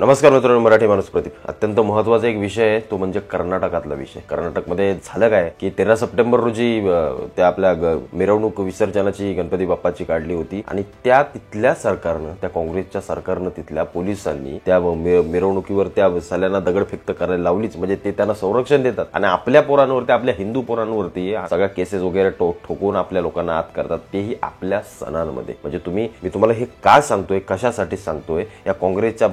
नमस्कार मित्रांनो, मराठी माणूस प्रदीप. अत्यंत महत्त्वाचा एक विषय आहे, तो म्हणजे कर्नाटकातला विषय. कर्नाटकमध्ये झालं काय की 13 सप्टेंबर रोजी त्या आपल्या मिरवणूक विसर्जनाची गणपती बाप्पाची काढली होती आणि त्या तिथल्या सरकारनं, त्या काँग्रेसच्या सरकारनं, तिथल्या पोलिसांनी त्या मिरवणुकीवर त्या सल्यांना दगडफेक करायला लावलीच. म्हणजे ते त्यांना संरक्षण देतात आणि आपल्या पोरांवरती, आपल्या हिंदू पोरांवरती सगळ्या केसेस वगैरे ठोकून आपल्या लोकांना आत करतात, तेही आपल्या सणांमध्ये. म्हणजे मी तुम्हाला हे का सांगतोय, कशासाठी सांगतोय, या काँग्रेसच्या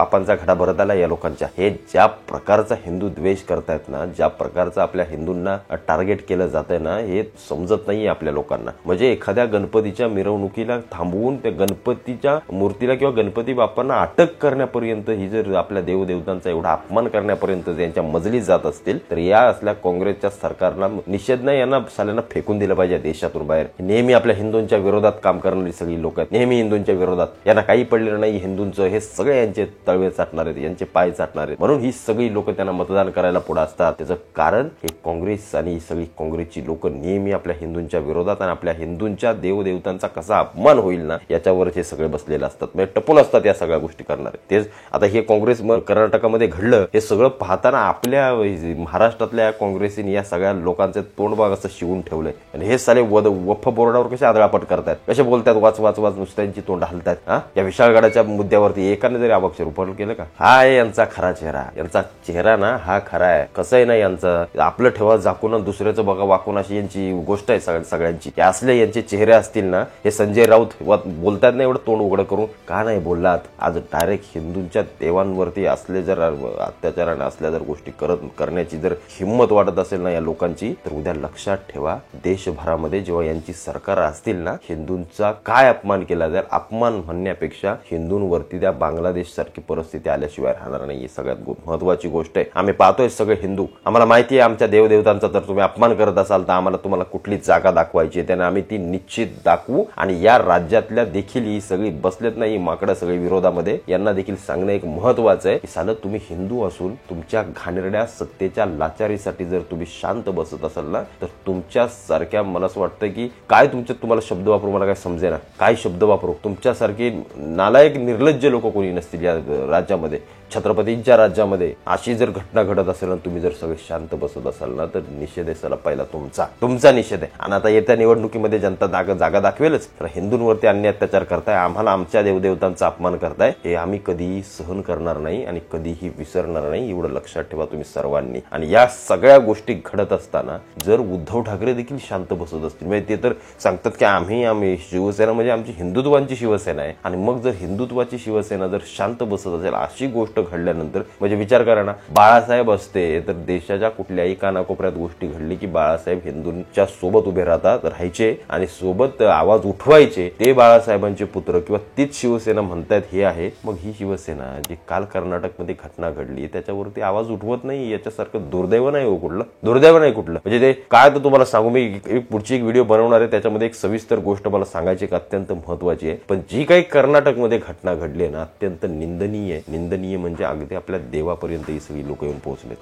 पापांचा घडा भरत आला या लोकांच्या. हे ज्या प्रकारचा हिंदू द्वेष करतायत ना, ज्या प्रकारचं आपल्या हिंदूंना टार्गेट केलं जातंय ना, हे समजत नाहीये आपल्या लोकांना. म्हणजे एखाद्या गणपतीच्या मिरवणुकीला थांबवून त्या गणपतीच्या मूर्तीला किंवा गणपती बाप्पांना अटक करण्यापर्यंत, ही जर आपल्या देवदेवतांचा एवढा अपमान करण्यापर्यंत त्यांच्या मजली जात असतील, तर या असल्या काँग्रेसच्या सरकारला निषेध नाही, यांना साल्यांना फेकून दिलं पाहिजे देशातून बाहेर. नेहमी आपल्या हिंदूंच्या विरोधात काम करणारी सगळी लोक आहेत, नेहमी हिंदूंच्या विरोधात. यांना काही पडलेलं नाही हिंदूंचं, हे सगळे यांचे तळवे चाटणार आहेत, यांचे पाय चाटणार आहेत. म्हणून ही सगळी लोक त्यांना मतदान करायला पुढे असतात. त्याचं कारण हे काँग्रेस आणि ही सगळी काँग्रेसची लोक नेहमी आपल्या हिंदूंच्या विरोधात आणि आपल्या हिंदूंच्या देवदेवतांचा कसा अपमान होईल ना, याच्यावर हे सगळे बसलेले असतात. म्हणजे टपून असतात या सगळ्या गोष्टी करणारे. तेच आता हे काँग्रेस कर्नाटकामध्ये घडलं, हे सगळं पाहताना आपल्या महाराष्ट्रातल्या काँग्रेसीने या सगळ्या लोकांचे तोंडबाग असं शिवून ठेवलंय. आणि हे साले वफ बोर्डावर कसे आदळापट करतात, कसे बोलतात, वाच वाच वाच नुसत्यांची तोंड हलतात. या विशाळगडाच्या मुद्द्यावरती एकाने जरी अभक्षर उपर केलं का, हा आहे यांचा खरा चेहरा. यांचा चेहरा ना हा खरा आहे. कसं आहे ना, यांचं आपलं ठेवा झाकून दुसऱ्याचं बघा वाकून, अशी यांची गोष्ट आहे सगळ्यांची. असले यांचे चेहरे असतील ना, हे संजय राऊत बोलतात ना एवढं तोंड उघडं करून, का नाही बोललात? आज डायरेक्ट हिंदूंच्या देवांवरती असले जर अत्याचाराने असल्या जर गोष्टी करण्याची जर हिंमत वाटत असेल ना या लोकांची, तर उद्या लक्षात ठेवा, देशभरामध्ये जेव्हा यांची सरकार असतील ना, हिंदूंचा काय अपमान केला जाईल. अपमान म्हणण्यापेक्षा हिंदूंवरती त्या बांगलादेश सारखी परिस्थिती आल्याशिवाय राहणार नाही. सगळ्यात महत्वाची गोष्ट आहे. आम्ही पाहतोय सगळे हिंदू, आम्हाला माहिती आहे आमच्या देवदेवतांचा जर तुम्ही अपमान करत असाल तर आम्हाला तुम्हाला कुठली जागा दाखवायची, त्याने आम्ही ती निश्चित दाखवू. आणि या राज्यातल्या देखील ही सगळी बसलेत नाही माकडं सगळी विरोधामध्ये, यांना देखील सांगणं एक महत्वाचं आहे की सालं तुम्ही हिंदू असून तुमच्या घाणेरड्या सत्तेच्या लाचारीसाठी जर तुम्ही शांत बसत असाल ना, तर तुमच्या सारख्या, मला असं वाटतं की काय तुम्हाला शब्द वापरू, मला काय समजेना काय शब्द वापरू. तुमच्यासारखी नालायक निर्लज्ज लोक कोणी नसतील या राज्यामध्ये. छत्रपतींच्या राज्यामध्ये अशी जर घटना घडत असेल आणि तुम्ही जर सगळे शांत बसत असाल ना, तर निषेध आहे पहिला तुमचा निषेध आहे. आणि आता येत्या निवडणुकीमध्ये जनता जागा दाखवेलच. तर हिंदूंवरती अन्याय अत्याचार करताय, आम्हाला आमच्या देवदेवतांचा अपमान करताय, हे आम्ही कधीही सहन करणार नाही आणि कधीही विसरणार नाही. एवढं लक्षात ठेवा तुम्ही सर्वांनी. आणि या सगळ्या गोष्टी घडत असताना जर उद्धव ठाकरे देखील शांत बसत असतील, म्हणजे ते तर सांगतात की आम्ही शिवसेना म्हणजे आमची हिंदुत्वाची शिवसेना आहे, आणि मग जर हिंदुत्वाची शिवसेना जर शांत बसत असेल, अशी गोष्ट घडल्यानंतर म्हणजे विचार करा ना, बाळासाहेब असते तर देशाच्या कुठल्याही कानाकोपऱ्यात गोष्टी घडली की बाळासाहेब हिंदूंच्या सोबत उभे राहायचे आणि सोबत आवाज उठवायचे. ते बाळासाहेबांचे पुत्र किंवा तीच शिवसेना म्हणतायत हे आहे. मग ही शिवसेना जी काल कर्नाटकमध्ये घटना घडली त्याच्यावरती आवाज उठवत नाही. याच्यासारखं दुर्दैव नाही हो कुठलं, दुर्दैव नाही कुठलं. म्हणजे ते काय तर तुम्हाला सांगू, मी पुढची एक व्हिडिओ बनवणार आहे, त्याच्यामध्ये एक सविस्तर गोष्ट मला सांगायची अत्यंत महत्वाची आहे. पण जी काही कर्नाटकमध्ये घटना घडली ना, अत्यंत निंदनीय म्हणजे अगदी आपल्या देवापर्यंत ही सगळी लोक येऊन पोहोचलेत.